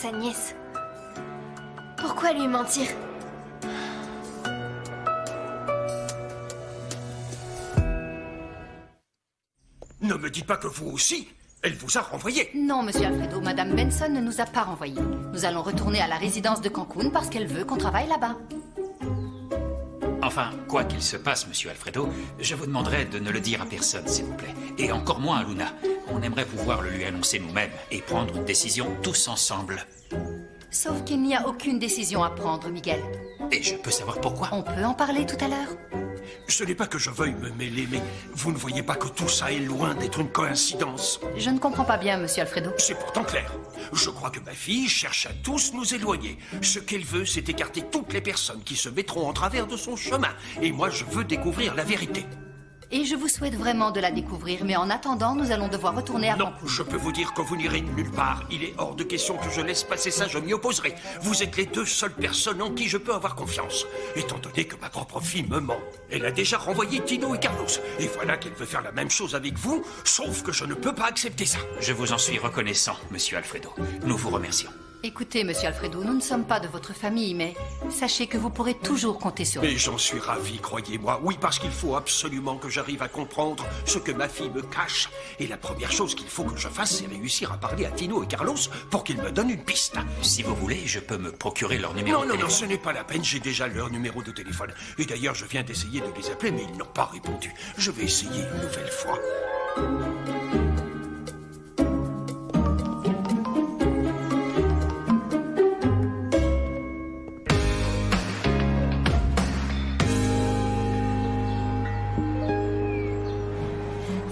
sa nièce. Pourquoi lui mentir? Ne me dites pas que vous aussi, elle vous a renvoyé. Non, monsieur Alfredo, Madame Benson ne nous a pas renvoyés. Nous allons retourner à la résidence de Cancun parce qu'elle veut qu'on travaille là-bas. Enfin, quoi qu'il se passe, monsieur Alfredo, je vous demanderai de ne le dire à personne, s'il vous plaît. Et encore moins à Luna. On aimerait pouvoir le lui annoncer nous-mêmes et prendre une décision tous ensemble. Sauf qu'il n'y a aucune décision à prendre, Miguel. Et je peux savoir pourquoi? On peut en parler tout à l'heure? Ce n'est pas que je veuille me mêler, mais vous ne voyez pas que tout ça est loin d'être une coïncidence. Je ne comprends pas bien, monsieur Alfredo. C'est pourtant clair. Je crois que ma fille cherche à tous nous éloigner. Ce qu'elle veut, c'est écarter toutes les personnes qui se mettront en travers de son chemin. Et moi, je veux découvrir la vérité. Et je vous souhaite vraiment de la découvrir, mais en attendant, nous allons devoir retourner à Non, Cancun. je peux vous dire que vous n'irez nulle part. Il est hors de question que je laisse passer ça, je m'y opposerai. Vous êtes les deux seules personnes en qui je peux avoir confiance. Étant donné que ma propre fille me ment. Elle a déjà renvoyé Tino et Carlos. Et voilà qu'elle veut faire la même chose avec vous, sauf que je ne peux pas accepter ça. Je vous en suis reconnaissant, monsieur Alfredo. Nous vous remercions. Écoutez, monsieur Alfredo, nous ne sommes pas de votre famille, mais sachez que vous pourrez toujours compter sur nous. Et j'en suis ravi, croyez-moi. Oui, parce qu'il faut absolument que j'arrive à comprendre ce que ma fille me cache. Et la première chose qu'il faut que je fasse, c'est réussir à parler à Tino et Carlos pour qu'ils me donnent une piste. Si vous voulez, je peux me procurer leur numéro de Non, téléphone. ce n'est pas la peine, j'ai déjà leur numéro de téléphone. Et d'ailleurs, je viens d'essayer de les appeler, mais ils n'ont pas répondu. Je vais essayer une nouvelle fois.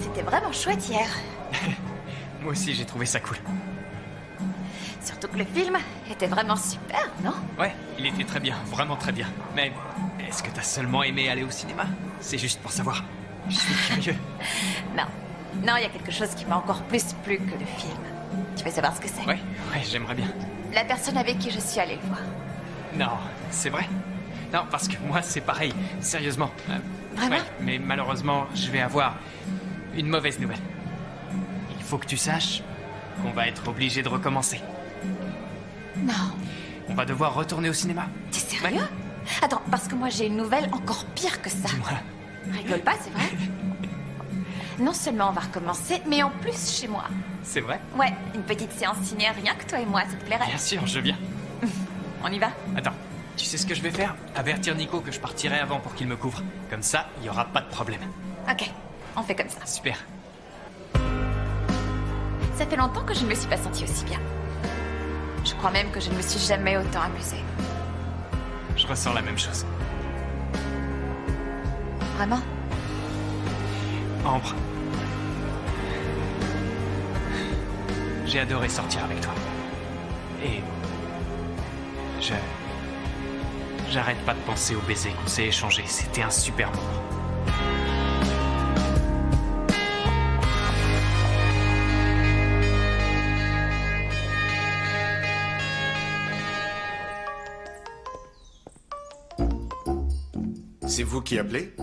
C'était vraiment chouette hier. Moi aussi, j'ai trouvé ça cool. Surtout que le film était vraiment super, non? Ouais, il était très bien, vraiment très bien. Mais est-ce que t'as seulement aimé aller au cinéma? C'est juste pour savoir. Je suis curieux. Non. Non, il y a quelque chose qui m'a encore plus plu que le film. Tu veux savoir ce que c'est? Ouais, j'aimerais bien. La personne avec qui je suis allée le voir. Non, c'est vrai? Non, parce que moi, c'est pareil. Sérieusement. Vraiment? Ouais, mais malheureusement, je vais avoir une mauvaise nouvelle. Il faut que tu saches qu'on va être obligé de recommencer. Non. On va devoir retourner au cinéma. T'es sérieux? Attends, parce que moi j'ai une nouvelle encore pire que ça. Dis-moi. Rigole pas, c'est vrai? Non seulement on va recommencer, mais en plus chez moi. C'est vrai? Ouais, une petite séance ciné, rien que toi et moi, ça te plairait? Bien sûr, je viens. On y va? Attends, tu sais ce que je vais faire? Avertir Nico que je partirai avant pour qu'il me couvre. Comme ça, il n'y aura pas de problème. Ok, on fait comme ça. Super. Ça fait longtemps que je ne me suis pas sentie aussi bien. Je crois même que je ne me suis jamais autant amusée. Je ressens la même chose. Vraiment? Ambre. J'ai adoré sortir avec toi. Et... J'arrête pas de penser au baiser qu'on s'est échangé. C'était un super moment. C'est vous qui appelez?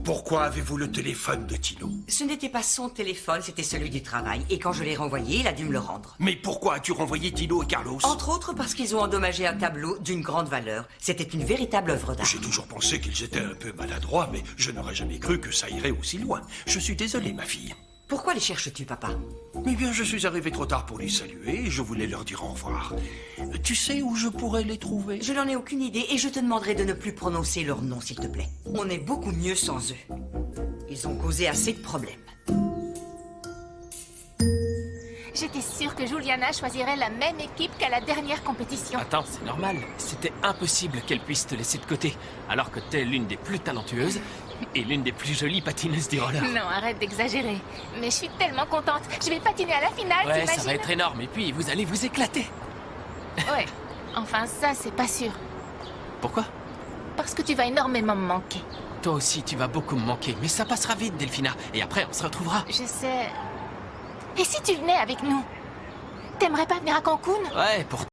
Pourquoi avez-vous le téléphone de Tino? Ce n'était pas son téléphone, c'était celui du travail. Et quand je l'ai renvoyé, il a dû me le rendre. Mais pourquoi as-tu renvoyé Tino et Carlos? Entre autres parce qu'ils ont endommagé un tableau d'une grande valeur. C'était une véritable œuvre d'art. J'ai toujours pensé qu'ils étaient un peu maladroits, mais je n'aurais jamais cru que ça irait aussi loin. Je suis désolé, ma fille. Pourquoi les cherches-tu, papa? Eh bien, je suis arrivé trop tard pour les saluer et je voulais leur dire au revoir. Tu sais où je pourrais les trouver? Je n'en ai aucune idée et je te demanderai de ne plus prononcer leur nom, s'il te plaît. On est beaucoup mieux sans eux. Ils ont causé assez de problèmes. J'étais sûre que Juliana choisirait la même équipe qu'à la dernière compétition. Attends, c'est normal. C'était impossible qu'elle puisse te laisser de côté, alors que t'es l'une des plus talentueuses et l'une des plus jolies patineuses du roller. Non, arrête d'exagérer. Mais je suis tellement contente. Je vais patiner à la finale, Ouais, t'imagines? ça va être énorme, et puis vous allez vous éclater. Ouais. Enfin, ça, c'est pas sûr. Pourquoi? Parce que tu vas énormément me manquer. Toi aussi, tu vas beaucoup me manquer, mais ça passera vite, Delphina, et après, on se retrouvera. Je sais... Et si tu venais avec nous? T'aimerais pas venir à Cancun? Ouais, pour